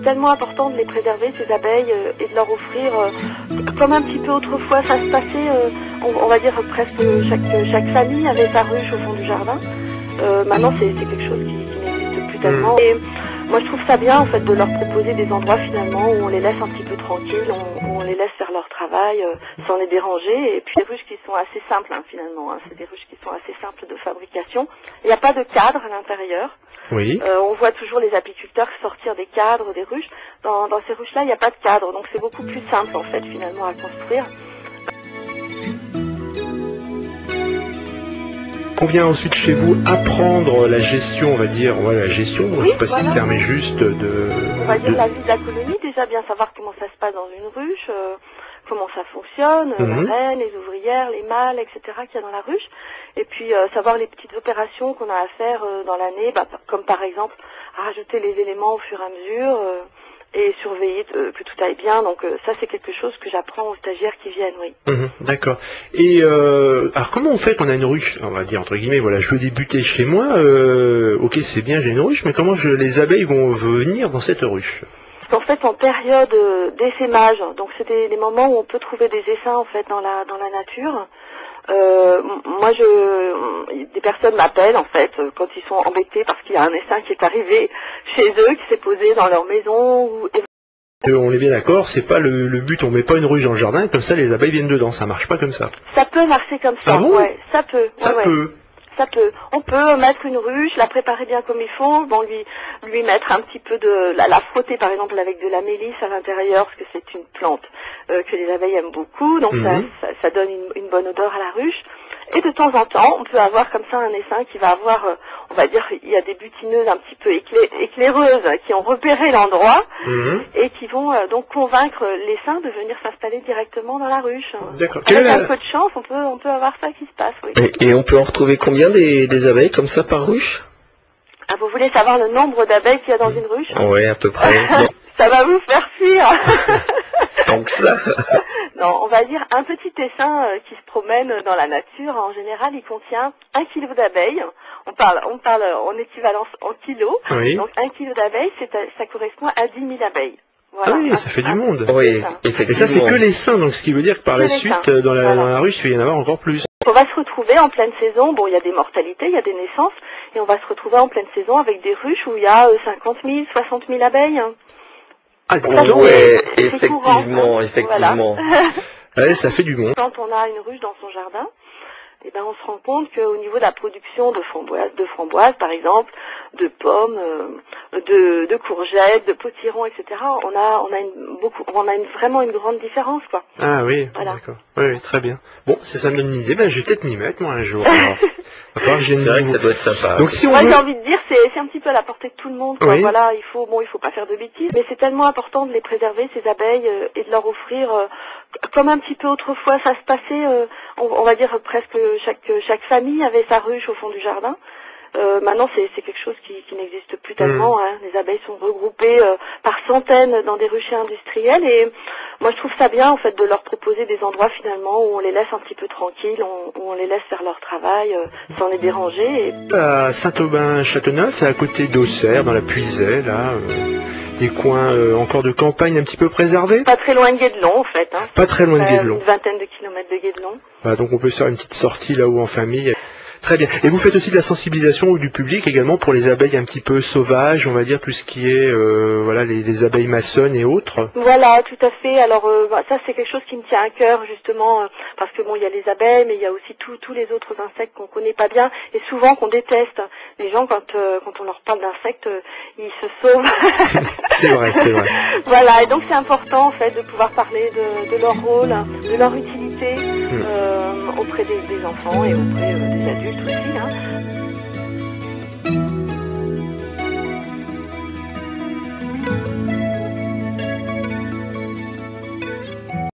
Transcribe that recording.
c'est tellement important de les préserver, ces abeilles, et de leur offrir, comme un petit peu autrefois ça se passait, on va dire presque chaque famille avait sa ruche au fond du jardin. Maintenant c'est quelque chose qui n'existe plus tellement. Et moi je trouve ça bien en fait de leur proposer des endroits finalement où on les laisse un petit peu tranquilles, où on les laisse faire leur travail sans les déranger. Et puis des ruches qui sont assez simples finalement, c'est des ruches qui sont assez simples de fabrication. Il n'y a pas de cadre à l'intérieur. Oui. On voit toujours les apiculteurs sortir des cadres, des ruches. Dans ces ruches-là, il n'y a pas de cadre, donc c'est beaucoup plus simple en fait finalement à construire. On vient ensuite chez vous apprendre la gestion, on va dire, la gestion, Oui, je ne sais pas si voilà. le terme est juste, On va dire la vie de la colonie, déjà bien savoir comment ça se passe dans une ruche, comment ça fonctionne, la reine, les ouvrières, les mâles, etc. qu'il y a dans la ruche. Et puis savoir les petites opérations qu'on a à faire dans l'année, comme par exemple rajouter les éléments au fur et à mesure et surveiller que tout aille bien. Donc ça c'est quelque chose que j'apprends aux stagiaires qui viennent, oui. D'accord. Et alors comment on fait quand on a une ruche, on va dire entre guillemets, voilà, je veux débuter chez moi, ok c'est bien j'ai une ruche, mais comment les abeilles vont venir dans cette ruche? En fait, en période d'essaimage, donc c'est des moments où on peut trouver des essaims en fait dans la nature. Moi, des personnes m'appellent en fait quand ils sont embêtés parce qu'il y a un essaim qui est arrivé chez eux, qui s'est posé dans leur maison. On est bien d'accord, c'est pas le but, on met pas une ruche dans le jardin, comme ça les abeilles viennent dedans, ça marche pas comme ça. Ça peut marcher comme ça, ah bon ouais, ça peut. Ça peut. Ça peut. On peut mettre une ruche, la préparer bien comme il faut, lui mettre un petit peu la frotter par exemple avec de la mélisse à l'intérieur, parce que c'est une plante que les abeilles aiment beaucoup, donc ça donne une bonne odeur à la ruche. Et de temps en temps, on peut avoir comme ça un essaim qui va avoir, on va dire, il y a des butineuses un petit peu éclaireuses qui ont repéré l'endroit et qui vont donc convaincre l'essaim de venir s'installer directement dans la ruche. D'accord. Avec un peu de chance, on peut avoir ça qui se passe, oui. Et on peut en retrouver combien des abeilles comme ça par ruche? Ah, vous voulez savoir le nombre d'abeilles qu'il y a dans une ruche? Oui, à peu près. Ça va vous faire fuir. Tant que ça. Non, on va dire un petit essaim qui se promène dans la nature. En général, il contient 1 kilo d'abeilles. On parle en équivalence en kilos. Oui. Donc 1 kilo d'abeilles, ça correspond à 10 000 abeilles. Voilà. Ah oui, ça fait du monde. Oui, Et ça c'est que l'essaim, donc ce qui veut dire que par la suite, dans la ruche, il va y en avoir encore plus. On va se retrouver en pleine saison, bon il y a des mortalités, il y a des naissances, et on va se retrouver en pleine saison avec des ruches où il y a 50 000, 60 000 abeilles. Ah, ouais, c'est courant, effectivement. Voilà. Ouais, ça fait du monde. Quand on a une ruche dans son jardin, eh ben, on se rend compte qu'au niveau de la production de framboises par exemple, de pommes, de courgettes, de potirons, etc., on a vraiment une grande différence, quoi. Ah oui, voilà. D'accord. Oui, très bien. Bon, ça me donne une idée, je vais peut-être m'y mettre moi un jour. Alors. Va falloir que je c'est vrai que ça doit être sympa. Donc si on Moi veut... j'ai envie de dire, c'est un petit peu à la portée de tout le monde, quoi. Oui. Voilà, il faut pas faire de bêtises, mais c'est tellement important de les préserver, ces abeilles, et de leur offrir, comme un petit peu autrefois ça se passait, on va dire presque chaque famille avait sa ruche au fond du jardin. Maintenant, c'est quelque chose qui n'existe plus tellement. Les abeilles sont regroupées par centaines dans des ruchers industriels, et moi je trouve ça bien en fait de leur proposer des endroits finalement où on les laisse un petit peu tranquilles, où on les laisse faire leur travail sans les déranger. À Saint-Aubin-Châteauneuf, à côté d'Auxerre, dans la Puisaye, là, des coins encore de campagne un petit peu préservés. Pas très loin de Guédelon en fait. Pas très loin de Guédelon. Une vingtaine de kilomètres de Guédelon. Voilà, donc on peut se faire une petite sortie là-haut en famille. Très bien. Et vous faites aussi de la sensibilisation du public également pour les abeilles un petit peu sauvages, on va dire tout ce qui est les abeilles maçonnes et autres. Voilà, tout à fait. Alors ça c'est quelque chose qui me tient à cœur justement parce que bon il y a les abeilles mais il y a aussi tous les autres insectes qu'on connaît pas bien et souvent qu'on déteste. Les gens quand on leur parle d'insectes ils se sauvent. C'est vrai. Voilà, et donc c'est important en fait de pouvoir parler de leur rôle, de leur utilité auprès des enfants et auprès des adultes aussi.